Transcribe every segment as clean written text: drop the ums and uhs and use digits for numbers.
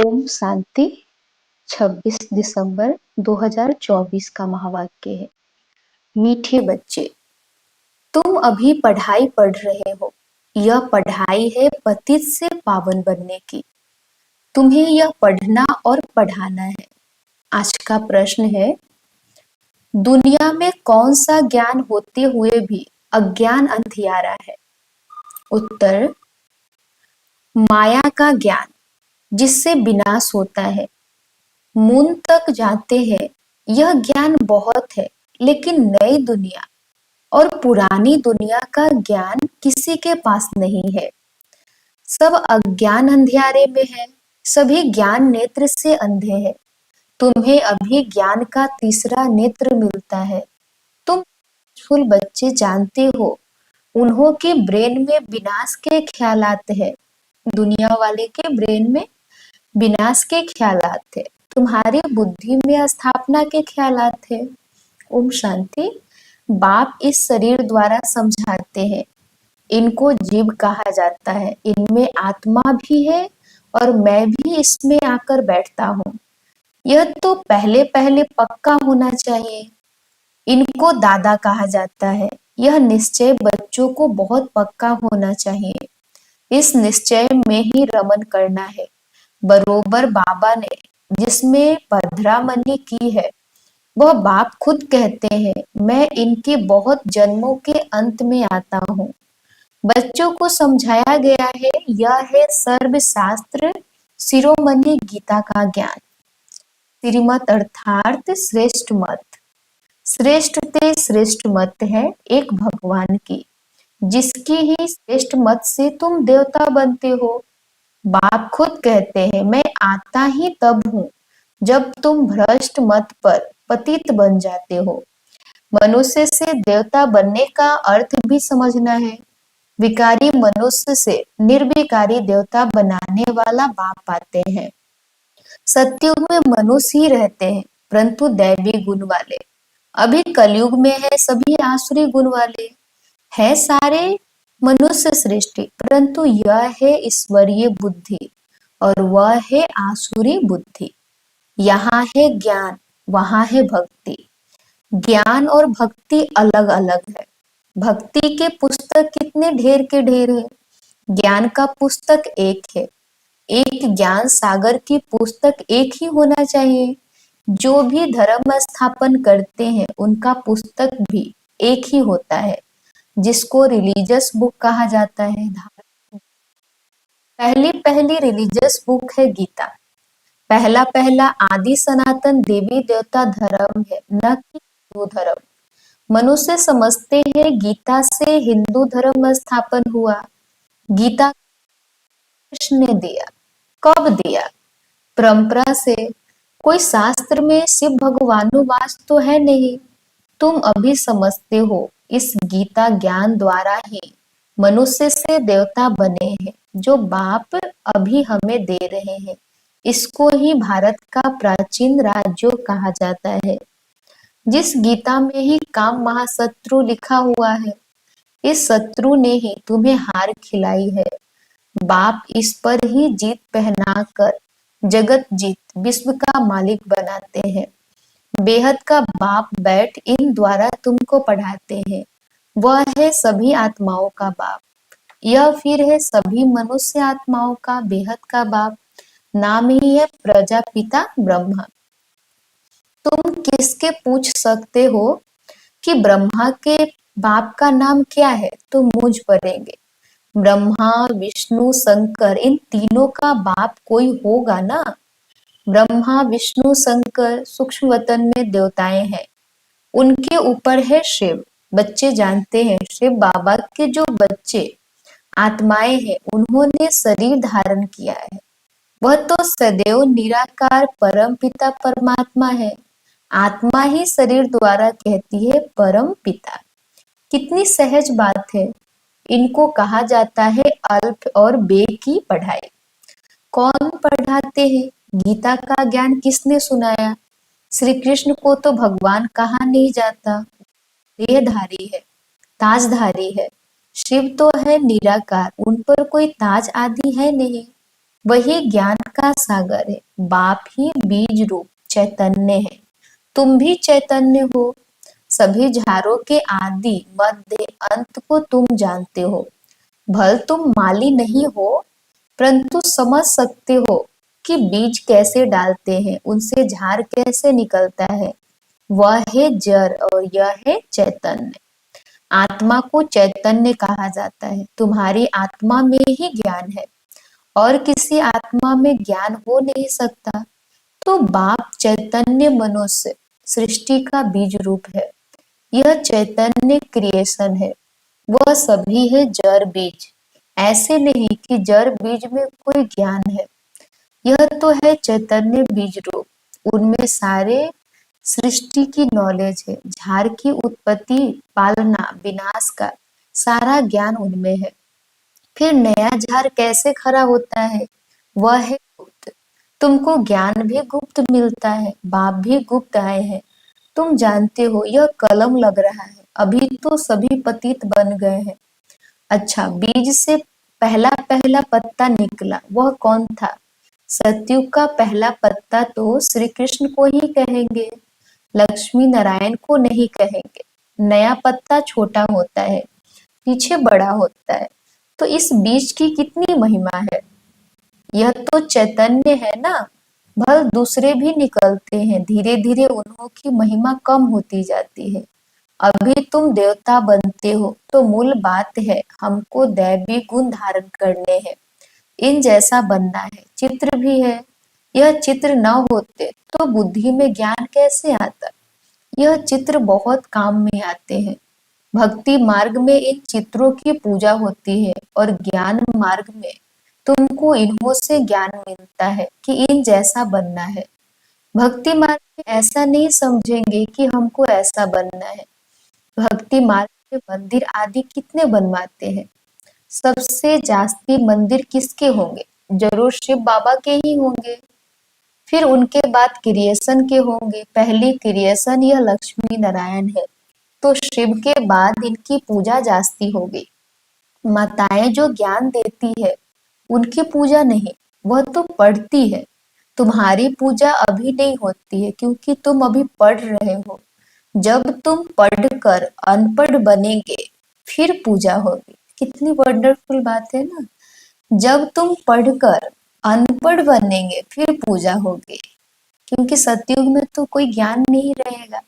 ओम शांति। 26 दिसंबर 2024 का महावाक्य है। मीठे बच्चे, तुम अभी पढ़ाई पढ़ रहे हो। यह पढ़ाई है पतित से पावन बनने की। तुम्हें यह पढ़ना और पढ़ाना है। आज का प्रश्न है, दुनिया में कौन सा ज्ञान होते हुए भी अज्ञान अंधियारा है? उत्तर, माया का ज्ञान, जिससे विनाश होता है। मून तक जाते हैं, यह ज्ञान बहुत है, लेकिन नई दुनिया और पुरानी दुनिया का ज्ञान किसी के पास नहीं है। सब अज्ञान अंधियारे में है, सभी ज्ञान नेत्र से अंधे हैं। तुम्हें अभी ज्ञान का तीसरा नेत्र मिलता है। तुम फुल बच्चे जानते हो, उन्हों के ब्रेन में विनाश के ख्यालात है। दुनिया वाले के ब्रेन में विनाश के ख्यालात थे, तुम्हारी बुद्धि में स्थापना के ख्यालात थे। ओम शांति। बाप इस शरीर द्वारा समझाते हैं। इनको जीव कहा जाता है। इनमें आत्मा भी है और मैं भी इसमें आकर बैठता हूँ। यह तो पहले पहले पक्का होना चाहिए। इनको दादा कहा जाता है। यह निश्चय बच्चों को बहुत पक्का होना चाहिए। इस निश्चय में ही रमन करना है। बरोबर बाबा ने जिसमें पधरामनी की है, वह बाप खुद कहते हैं, मैं इनके बहुत जन्मों के अंत में आता हूँ। बच्चों को समझाया गया है, यह है सर्वशास्त्र शिरोमणि गीता का ज्ञान। श्रीमत अर्थात श्रेष्ठ मत। श्रेष्ठ ते श्रेष्ठ मत है एक भगवान की, जिसकी ही श्रेष्ठ मत से तुम देवता बनते हो। बाप खुद कहते हैं, मैं आता ही तब हूँ जब तुम भ्रष्ट मत पर पतित बन जाते हो। मनुष्य से देवता बनने का अर्थ भी समझना है। विकारी मनुष्य से निर्विकारी देवता बनाने वाला बाप आते हैं। सतयुग में मनुष्य ही रहते हैं, परंतु दैवी गुण वाले। अभी कलयुग में है सभी आसुरी गुण वाले। है सारे मनुष्य सृष्टि, परंतु यह है ईश्वरीय बुद्धि और वह है आसुरी बुद्धि। यहाँ है ज्ञान, वहां है भक्ति। ज्ञान और भक्ति अलग अलग है। भक्ति के पुस्तक कितने ढेर के ढेर है, ज्ञान का पुस्तक एक है। एक ज्ञान सागर की पुस्तक एक ही होना चाहिए। जो भी धर्म स्थापन करते हैं, उनका पुस्तक भी एक ही होता है, जिसको रिलीजियस बुक कहा जाता है। पहली पहली रिलीजियस बुक है गीता। पहला पहला आदि सनातन देवी देवता धर्म है, न कि हिंदू धर्म। मनुष्य समझते हैं गीता से हिंदू धर्म स्थापन हुआ। गीता कृष्ण ने दिया, कब दिया? परंपरा से। कोई शास्त्र में शिव भगवानुवास तो है नहीं। तुम अभी समझते हो, इस गीता ज्ञान द्वारा ही मनुष्य से देवता बने हैं, जो बाप अभी हमें दे रहे हैं। इसको ही भारत का प्राचीन राज्य कहा जाता है। जिस गीता में ही काम महाशत्रु लिखा हुआ है, इस शत्रु ने ही तुम्हें हार खिलाई है। बाप इस पर ही जीत पहनाकर जगत जीत विश्व का मालिक बनाते हैं। बेहद का बाप बैठ इन द्वारा तुमको पढ़ाते हैं। वह है सभी आत्माओं का बाप। यह फिर है सभी मनुष्य आत्माओं का बेहद का बाप। नाम ही है प्रजापिता ब्रह्मा। तुम किसके पूछ सकते हो कि ब्रह्मा के बाप का नाम क्या है, तो मुझ पड़ेंगे। ब्रह्मा विष्णु शंकर, इन तीनों का बाप कोई होगा ना। ब्रह्मा विष्णु शंकर सूक्ष्म वतन में देवताएं हैं, उनके ऊपर है शिव। बच्चे जानते हैं, शिव बाबा के जो बच्चे आत्माएं हैं, उन्होंने शरीर धारण किया है। वह तो सदैव निराकार परम पिता परमात्मा है। आत्मा ही शरीर द्वारा कहती है परम पिता। कितनी सहज बात है। इनको कहा जाता है अल्प और बे की पढ़ाई। कौन पढ़ाते हैं? गीता का ज्ञान किसने सुनाया? श्री कृष्ण को तो भगवान कहा नहीं जाता। देहधारी है, ताजधारी है। शिव तो है निराकार, उन पर कोई ताज आदि है नहीं। वही ज्ञान का सागर है। बाप ही बीज रूप चैतन्य है। तुम भी चैतन्य हो। सभी झारों के आदि मध्य अंत को तुम जानते हो। भल तुम माली नहीं हो, परंतु समझ सकते हो कि बीज कैसे डालते हैं, उनसे झाड़ कैसे निकलता है। वह है जड़ और यह है चैतन्य। आत्मा को चैतन्य कहा जाता है। तुम्हारी आत्मा में ही ज्ञान है और किसी आत्मा में ज्ञान हो नहीं सकता। तो बाप चैतन्य मनुष्य सृष्टि का बीज रूप है। यह चैतन्य क्रिएशन है। वह सभी है जड़ बीज। ऐसे नहीं कि जड़ बीज में कोई ज्ञान है। यह तो है चैतन्य बीज रूप। उनमें सारे सृष्टि की नॉलेज है। झाड़ की उत्पत्ति, पालना, विनाश का सारा ज्ञान उनमें है। फिर नया झाड़ कैसे खड़ा होता है, वह है गुप्त। तुमको ज्ञान भी गुप्त मिलता है। बाप भी गुप्त आए हैं। तुम जानते हो यह कलम लग रहा है, अभी तो सभी पतित बन गए हैं। अच्छा, बीज से पहला पहला पत्ता निकला, वह कौन था? सतयुग का पहला पत्ता तो श्री कृष्ण को ही कहेंगे, लक्ष्मी नारायण को नहीं कहेंगे। नया पत्ता छोटा होता है, पीछे बड़ा होता है। तो इस बीज की कितनी महिमा है। यह तो चैतन्य है ना। भल दूसरे भी निकलते हैं, धीरे धीरे उन्हों की महिमा कम होती जाती है। अभी तुम देवता बनते हो तो मूल बात है हमको दैवी गुण धारण करने हैं। इन जैसा बनना है। चित्र भी है। यह चित्र न होते तो बुद्धि में ज्ञान कैसे आता। यह चित्र बहुत काम में आते हैं। भक्ति मार्ग में इन चित्रों की पूजा होती है और ज्ञान मार्ग में तुमको इन्हों से ज्ञान मिलता है कि इन जैसा बनना है। भक्ति मार्ग में ऐसा नहीं समझेंगे कि हमको ऐसा बनना है। भक्ति मार्ग में मंदिर आदि कितने बनवाते हैं। सबसे जास्ती मंदिर किसके होंगे? जरूर शिव बाबा के ही होंगे। फिर उनके बाद क्रिएशन के होंगे। पहली क्रिएशन यह लक्ष्मी नारायण है, तो शिव के बाद इनकी पूजा जास्ती होगी। माताएं जो ज्ञान देती है उनकी पूजा नहीं, वह तो पढ़ती है। तुम्हारी पूजा अभी नहीं होती है क्योंकि तुम अभी पढ़ रहे हो। जब तुम पढ़कर अनपढ़ बनेंगे फिर पूजा होगी। कितनी वंडरफुल बात है ना। जब तुम पढ़कर अनपढ़ बनेंगे फिर पूजा होगी, क्योंकि सतयुग में तो कोई ज्ञान नहीं रहेगा।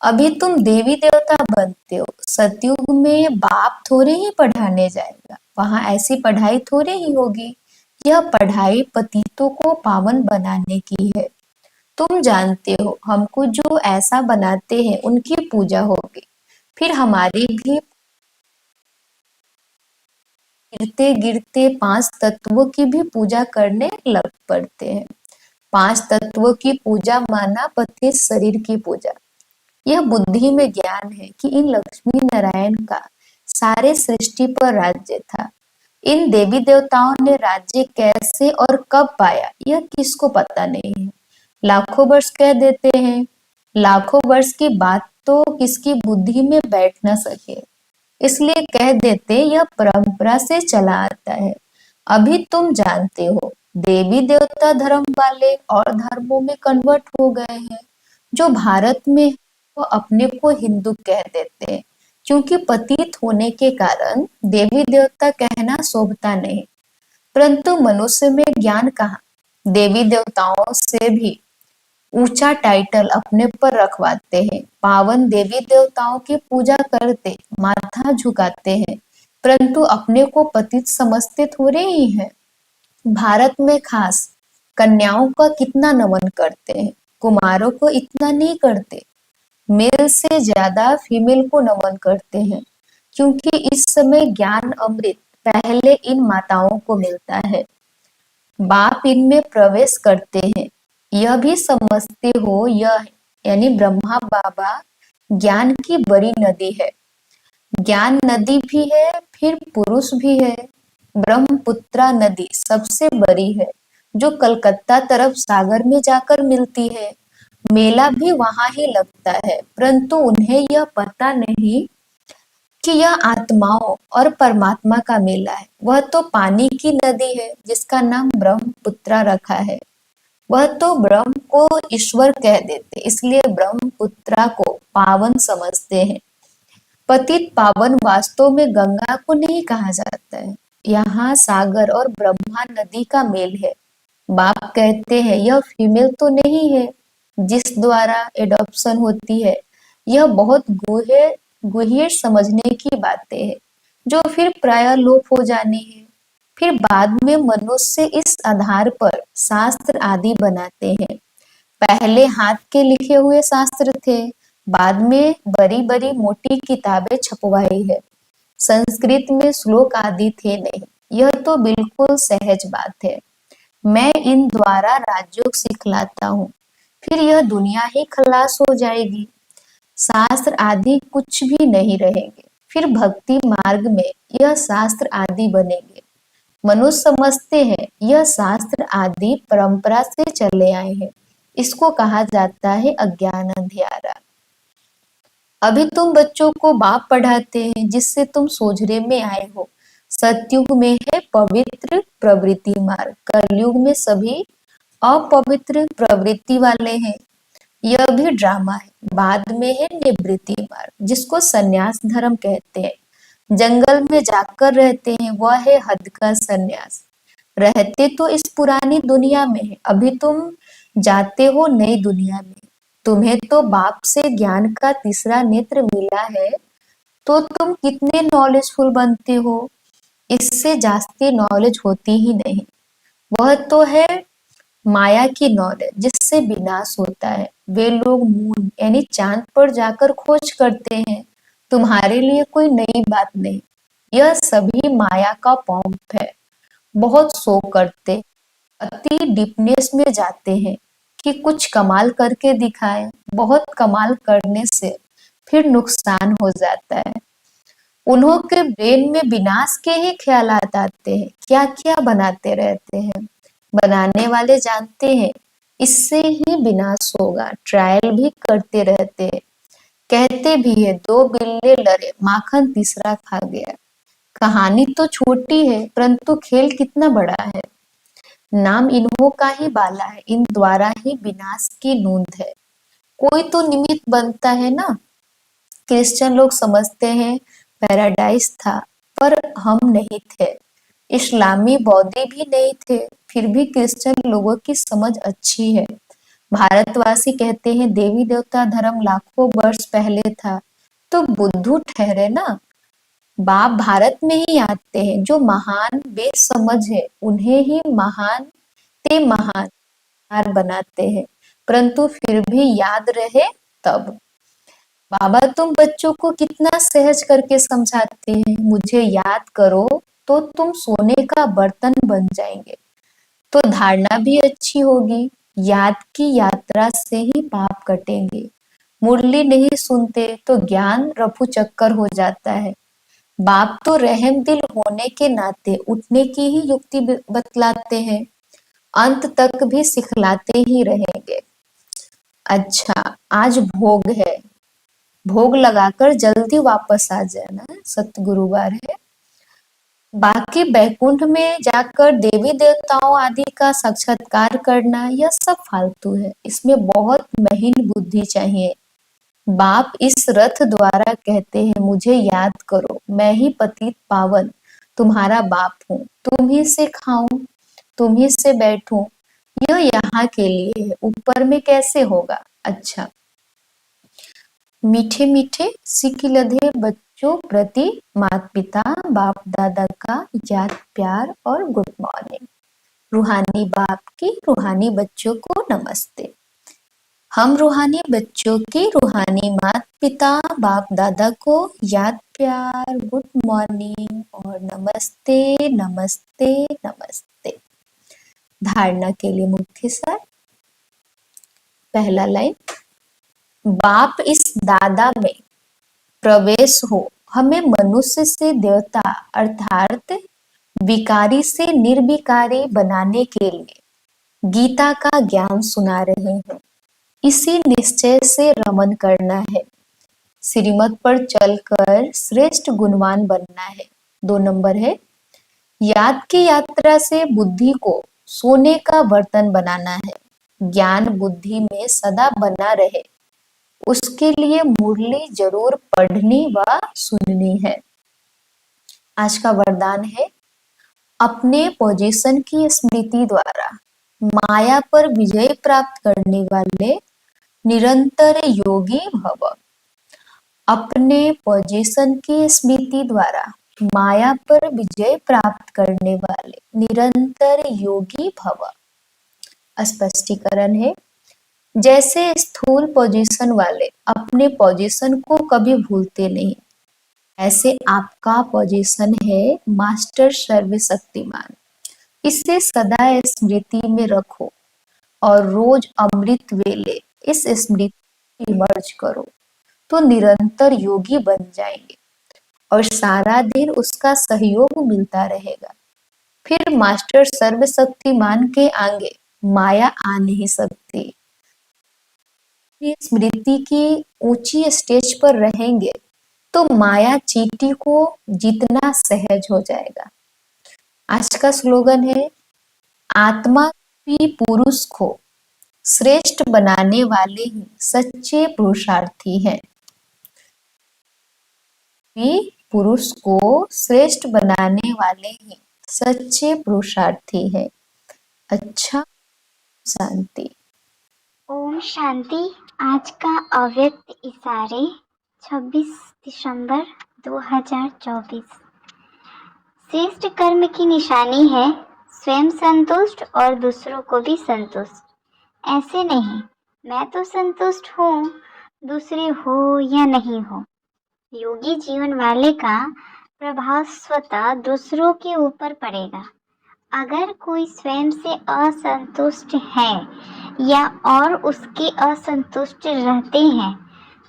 अभी तुम देवी देवता बनते हो। सतयुग में बाप थोड़े ही पढ़ाने जाएगा, वहां ऐसी पढ़ाई थोड़े ही होगी। यह पढ़ाई पतितों को पावन बनाने की है। तुम जानते हो हमको जो ऐसा बनाते हैं उनकी पूजा होगी। फिर हमारी भी गिरते गिरते पांच तत्वों की भी पूजा करने लग पड़ते हैं। पांच तत्वों की पूजा माना पति शरीर की पूजा। यह बुद्धि में ज्ञान है कि इन लक्ष्मी नारायण का सारे सृष्टि पर राज्य था। इन देवी देवताओं ने राज्य कैसे और कब पाया यह किसको पता नहीं है। लाखों वर्ष कह देते हैं। लाखों वर्ष की बात तो किसकी बुद्धि में बैठ न सके, इसलिए कह देते यह परंपरा से चला आता है। अभी तुम जानते हो देवी देवता धर्म वाले और धर्मों में कन्वर्ट हो गए हैं। जो भारत में वो अपने को हिंदू कह देते हैं, क्योंकि पतित होने के कारण देवी देवता कहना शोभता नहीं। परंतु मनुष्य में ज्ञान कहाँ। देवी देवताओं से भी ऊंचा टाइटल अपने पर रखवाते हैं। पावन देवी देवताओं की पूजा करते, माथा झुकाते हैं, परंतु अपने को पतित समझते थोड़े ही हैं। भारत में खास कन्याओं का कितना नमन करते हैं, कुमारों को इतना नहीं करते। मेल से ज्यादा फीमेल को नमन करते हैं, क्योंकि इस समय ज्ञान अमृत पहले इन माताओं को मिलता है। बाप इनमें प्रवेश करते हैं। यह भी समझते हो यह यानी ब्रह्मा बाबा ज्ञान की बड़ी नदी है। ज्ञान नदी भी है, फिर पुरुष भी है। ब्रह्मपुत्रा नदी सबसे बड़ी है, जो कलकत्ता तरफ सागर में जाकर मिलती है। मेला भी वहां ही लगता है, परंतु उन्हें यह पता नहीं कि यह आत्माओं और परमात्मा का मेला है। वह तो पानी की नदी है जिसका नाम ब्रह्मपुत्रा रखा है। वह तो ब्रह्म को ईश्वर कह देते, इसलिए ब्रह्मपुत्रा को पावन समझते हैं। पतित पावन वास्तव में गंगा को नहीं कहा जाता है। यहाँ सागर और ब्रह्मा नदी का मेल है। बाप कहते हैं यह फीमेल तो नहीं है जिस द्वारा एडॉप्शन होती है। यह बहुत गुह्य समझने की बातें हैं जो फिर प्राय लोप हो जानी है। फिर बाद में मनुष्य इस आधार पर शास्त्र आदि बनाते हैं। पहले हाथ के लिखे हुए शास्त्र थे, बाद में बड़ी बड़ी मोटी किताबें छपवाई है। संस्कृत में श्लोक आदि थे नहीं। यह तो बिल्कुल सहज बात है। मैं इन द्वारा राजयोग सिखलाता हूँ, फिर यह दुनिया ही खलास हो जाएगी। शास्त्र आदि कुछ भी नहीं रहेंगे। फिर भक्ति मार्ग में यह शास्त्र आदि बनेंगे। मनुष्य समझते हैं यह शास्त्र आदि परंपरा से चले आए हैं। इसको कहा जाता है अज्ञान अंधियारा। अभी तुम बच्चों को बाप पढ़ाते हैं जिससे तुम सोझरे में आए हो। सतयुग में है पवित्र प्रवृत्ति मार्ग, कलयुग में सभी अपवित्र प्रवृत्ति वाले हैं। यह भी ड्रामा है। बाद में है निवृत्ति मार्ग जिसको सन्यास धर्म कहते हैं। जंगल में जाकर रहते हैं, वह है हद का सन्यास। रहते तो इस पुरानी दुनिया में है, अभी तुम जाते हो नई दुनिया में। तुम्हें तो बाप से ज्ञान का तीसरा नेत्र मिला है, तो तुम कितने नॉलेजफुल बनते हो। इससे जास्ती नॉलेज होती ही नहीं। वह तो है माया की नॉलेज जिससे विनाश होता है। वे लोग मून यानी चांद पर जाकर खोज करते हैं। तुम्हारे लिए कोई नई बात नहीं। यह सभी माया का पंप है। बहुत शो करते, अति डीपनेस में जाते हैं कि कुछ कमाल करके दिखाए। बहुत कमाल करने से फिर नुकसान हो जाता है। उन्हों के ब्रेन में विनाश के ही ख्यालात आते हैं। क्या क्या बनाते रहते हैं। बनाने वाले जानते हैं इससे ही विनाश होगा। ट्रायल भी करते रहते हैं। कहते भी है दो बिल्ले लड़े, माखन तीसरा खा गया। कहानी तो छोटी है परंतु खेल कितना बड़ा है। नाम इन्हों का ही बाला है, इन द्वारा ही विनाश की नूंद है। कोई तो निमित्त बनता है ना। क्रिश्चियन लोग समझते हैं पैराडाइज था, पर हम नहीं थे। इस्लामी बौद्धि भी नहीं थे, फिर भी क्रिश्चियन लोगों की समझ अच्छी है। भारतवासी कहते हैं देवी देवता धर्म लाखों वर्ष पहले था, तो बुद्धू ठहरे ना। बाप भारत में ही आते हैं। जो महान बेसमझ है उन्हें ही महान ते महान बनाते हैं, परंतु फिर भी याद रहे तब। बाबा तुम बच्चों को कितना सहज करके समझाते हैं। मुझे याद करो तो तुम सोने का बर्तन बन जाएंगे, तो धारणा भी अच्छी होगी। याद की यात्रा से ही पाप कटेंगे। मुरली नहीं सुनते तो ज्ञान रफू चक्कर हो जाता है। बाप तो रहम दिल होने के नाते उठने की ही युक्ति बतलाते हैं। अंत तक भी सिखलाते ही रहेंगे। अच्छा, आज भोग है, भोग लगाकर जल्दी वापस आ जाना। सतगुरुवार है। बाकी बैकुंठ में जाकर देवी देवताओं आदि का साक्षात्कार करना यह सब फालतू है। इसमें बहुत महीन बुद्धि चाहिए। बाप इस रथ द्वारा कहते हैं मुझे याद करो, मैं ही पतित पावन तुम्हारा बाप हूँ। तुम ही से खाऊं, तुम ही से बैठूं, यह यहाँ के लिए है, ऊपर में कैसे होगा। अच्छा, मीठे मीठे सिकिलधे बच्चों प्रति माता पिता बाप दादा का याद प्यार और गुड मॉर्निंग। रूहानी बाप की रूहानी बच्चों को नमस्ते। हम रूहानी बच्चों की रूहानी माता पिता बाप दादा को याद प्यार गुड मॉर्निंग और नमस्ते नमस्ते नमस्ते। धारणा के लिए मुख्य सार। पहला लाइन, बाप इस दादा में प्रवेश हो हमें मनुष्य से देवता अर्थात विकारी से निर्विकारी बनाने के लिए गीता का ज्ञान सुना रहे हैं। इसी निश्चय से रमन करना है। श्रीमत पर चलकर श्रेष्ठ गुणवान बनना है। 2 नंबर है, याद की यात्रा से बुद्धि को सोने का बर्तन बनाना है। ज्ञान बुद्धि में सदा बना रहे, उसके लिए मुरली जरूर पढ़नी व सुननी है। आज का वरदान है, अपने पोजीशन की स्मृति द्वारा माया पर विजय प्राप्त करने वाले निरंतर योगी भव। अपने पोजीशन की स्मृति द्वारा माया पर विजय प्राप्त करने वाले निरंतर योगी भव। स्पष्टीकरण है, जैसे स्थूल पोजीशन वाले अपने पोजीशन को कभी भूलते नहीं, ऐसे आपका पोजीशन है मास्टर सर्वशक्तिमान। इसे सदा स्मृति में रखो और रोज अमृत वेले इस स्मृति में मर्ज करो तो निरंतर योगी बन जाएंगे और सारा दिन उसका सहयोग मिलता रहेगा। फिर मास्टर सर्वशक्तिमान के आगे माया आ नहीं सकती। स्मृति की ऊंची स्टेज पर रहेंगे तो माया चींटी को जीतना सहज हो जाएगा। आज का स्लोगन है, आत्मा भी पुरुष को श्रेष्ठ बनाने वाले ही सच्चे पुरुषार्थी हैं। भी पुरुष को श्रेष्ठ बनाने वाले ही सच्चे पुरुषार्थी हैं। अच्छा, शांति। ओम शांति। आज का अव्यक्त इशारे 26 दिसंबर 2024। श्रेष्ठ कर्म की निशानी है स्वयं संतुष्ट और दूसरों को भी संतुष्ट। ऐसे नहीं मैं तो संतुष्ट हूँ, दूसरे हो या नहीं हो। योगी जीवन वाले का प्रभाव स्वतः दूसरों के ऊपर पड़ेगा। अगर कोई स्वयं से असंतुष्ट है या और उसके असंतुष्ट रहते हैं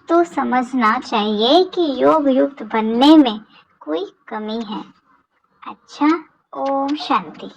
तो समझना चाहिए कि योग युक्त बनने में कोई कमी है। अच्छा, ओम शांति।